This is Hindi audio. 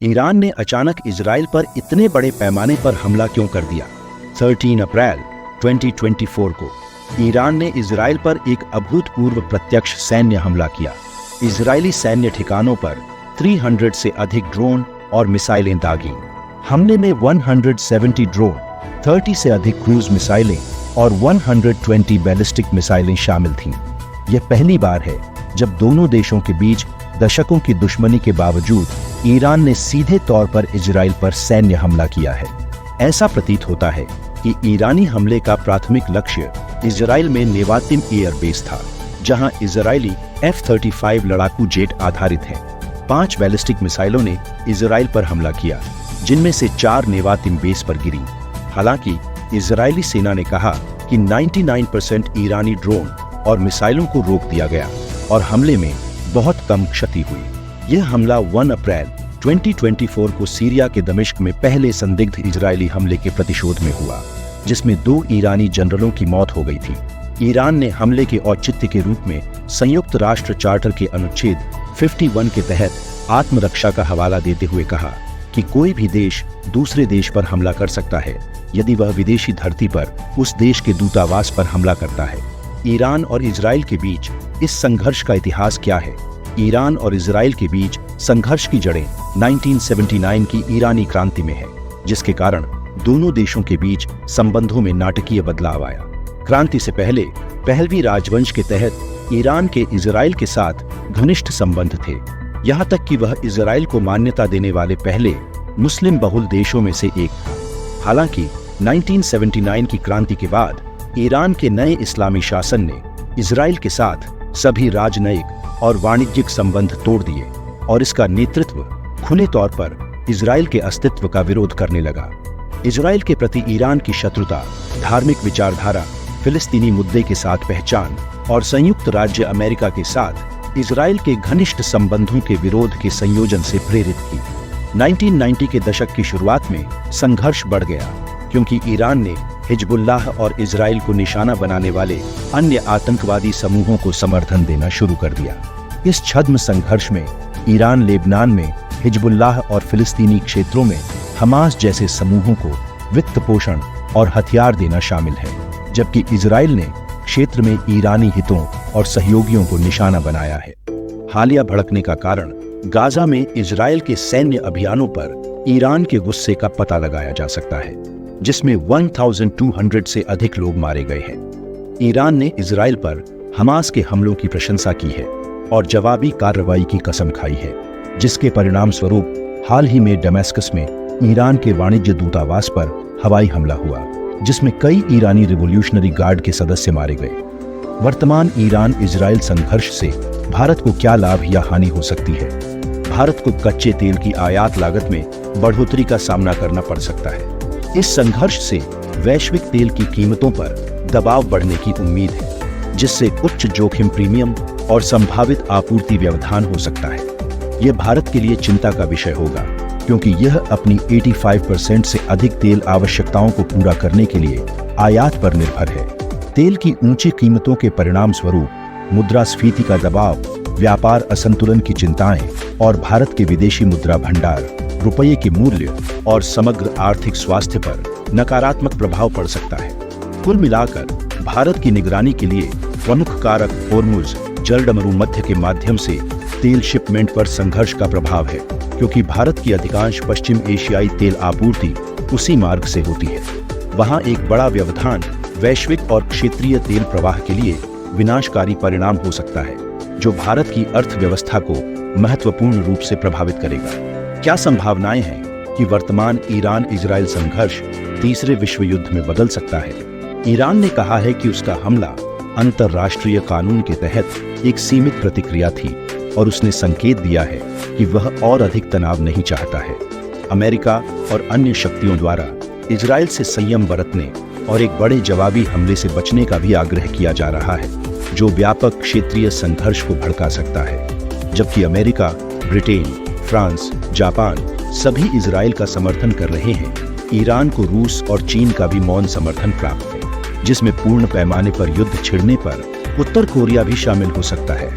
ईरान ने अचानक इजराइल पर इतने बड़े पैमाने पर हमला क्यों कर दिया? 13 अप्रैल 2024 को ईरान ने इजराइल पर एक अभूतपूर्व प्रत्यक्ष सैन्य हमला किया। इजरायली सैन्य ठिकानों पर 300 से अधिक ड्रोन और मिसाइलें दागी। हमले में 170 ड्रोन, 30 से अधिक क्रूज मिसाइलें और 120 बैलिस्टिक मिसाइलें शामिल थीं। यह पहली बार है जब दोनों देशों के बीच दशकों की दुश्मनी के बावजूद ईरान ने सीधे तौर पर इजराइल पर सैन्य हमला किया है। ऐसा प्रतीत होता है कि ईरानी हमले का प्राथमिक लक्ष्य इजराइल में नेवातिम एयरबेस था, जहां इजरायली F-35 लड़ाकू जेट आधारित हैं। 5 बैलिस्टिक मिसाइलों ने इजराइल पर हमला किया, जिनमें से 4 नेवातिम बेस पर गिरी। हालांकि इजरायली सेना ने कहा कि 99% ईरानी ड्रोन और मिसाइलों को रोक दिया गया और हमले में बहुत कम क्षति हुई। यह हमला 1 अप्रैल 2024 को सीरिया के दमिश्क में पहले संदिग्ध इजरायली हमले के प्रतिशोध में हुआ, जिसमें 2 ईरानी जनरलों की मौत हो गई थी। ईरान ने हमले के औचित्य के रूप में संयुक्त राष्ट्र चार्टर के अनुच्छेद 51 के तहत आत्मरक्षा का हवाला देते हुए कहा कि कोई भी देश दूसरे देश पर हमला कर सकता है यदि वह विदेशी धरती पर उस देश के दूतावास पर हमला करता है। ईरान और इजराइल के बीच इस संघर्ष का इतिहास क्या है? ईरान और इजराइल के बीच संघर्ष की जड़ें 1979 की ईरानी क्रांति में है, जिसके कारण दोनों देशों के बीच संबंधों में नाटकीय बदलाव आया। क्रांति से पहले पहलवी राजवंश के तहत ईरान के इजराइल के साथ घनिष्ठ संबंध थे, यहाँ तक कि वह इजराइल को मान्यता देने वाले पहले मुस्लिम बहुल देशों में से एक था। हालांकि 1979 की क्रांति के बाद ईरान के नए इस्लामी शासन ने इजराइल के साथ सभी राजनयिक और वाणिज्यिक संबंध तोड़ दिए और इसका नेतृत्व खुले तौर पर इजराइल के अस्तित्व का विरोध करने लगा। इजराइल के प्रति ईरान की शत्रुता, धार्मिक विचारधारा, फिलिस्तीनी मुद्दे के साथ पहचान और संयुक्त राज्य अमेरिका के साथ इजराइल के घनिष्ठ संबंधों के विरोध के संयोजन से प्रेरित थी। 1990 के दशक की शुरुआत में संघर्ष बढ़ गया क्योंकि ईरान ने हिजबुल्लाह और इजराइल को निशाना बनाने वाले अन्य आतंकवादी समूहों को समर्थन देना शुरू कर दिया। इस छद्म संघर्ष में ईरान लेबनान में हिजबुल्लाह और फिलिस्तीनी क्षेत्रों में हमास जैसे समूहों को वित्त पोषण और हथियार देना शामिल है, जबकि इजराइल ने क्षेत्र में ईरानी हितों और सहयोगियों को निशाना बनाया है। हालिया भड़कने का कारण गाजा में इजराइल के सैन्य अभियानों पर ईरान के गुस्से का पता लगाया जा सकता है, जिसमें 1200 से अधिक लोग मारे गए हैं। ईरान ने इजराइल पर हमास के हमलों की प्रशंसा की है और जवाबी कार्रवाई की कसम खाई है, जिसके परिणाम स्वरूप हाल ही में दमिश्क में ईरान के वाणिज्य दूतावास पर हवाई हमला हुआ, जिसमें कई ईरानी रिवॉल्यूशनरी गार्ड के सदस्य मारे गए। वर्तमान ईरान इजराइल संघर्ष से भारत को क्या लाभ या हानि हो सकती है? भारत को कच्चे तेल की आयात लागत में बढ़ोतरी का सामना करना पड़ सकता है। इस संघर्ष से वैश्विक तेल की कीमतों पर दबाव बढ़ने की उम्मीद है, जिससे उच्च जोखिम प्रीमियम और संभावित आपूर्ति व्यवधान हो सकता है। यह भारत के लिए चिंता का विषय होगा, क्योंकि यह अपनी 85% से अधिक तेल आवश्यकताओं को पूरा करने के लिए आयात पर निर्भर है। तेल की ऊंची कीमतों के परिणाम स्वरूप मुद्रास्फीति का दबाव, व्यापार असंतुलन की चिंताएं और भारत के विदेशी मुद्रा भंडार, रुपये के मूल्य और समग्र आर्थिक स्वास्थ्य पर नकारात्मक प्रभाव पड़ सकता है। कुल मिलाकर भारत की निगरानी के लिए प्रमुख कारक होर्मुज जलडमरू मध्य के माध्यम से तेल शिपमेंट पर संघर्ष का प्रभाव है, क्योंकि भारत की अधिकांश पश्चिम एशियाई तेल आपूर्ति उसी मार्ग से होती है। वहां एक बड़ा व्यवधान वैश्विक और क्षेत्रीय तेल प्रवाह के लिए विनाशकारी परिणाम हो सकता है, जो भारत की अर्थव्यवस्था को महत्वपूर्ण रूप से प्रभावित करेगा। क्या संभावनाएं हैं कि वर्तमान ईरान इजराइल संघर्ष तीसरे विश्व युद्ध में बदल सकता है? ईरान ने कहा है कि उसका हमला अंतर्राष्ट्रीय कानून के तहत एक सीमित प्रतिक्रिया थी और उसने संकेत दिया है कि वह और अधिक तनाव नहीं चाहता है। अमेरिका और अन्य शक्तियों द्वारा इजराइल से संयम बरतने और एक बड़े जवाबी हमले से बचने का भी आग्रह किया जा रहा है, जो व्यापक क्षेत्रीय संघर्ष को भड़का सकता है। जबकि अमेरिका, ब्रिटेन, फ्रांस, जापान सभी इजराइल का समर्थन कर रहे हैं, ईरान को रूस और चीन का भी मौन समर्थन प्राप्त है, जिसमें पूर्ण पैमाने पर युद्ध छिड़ने पर उत्तर कोरिया भी शामिल हो सकता है।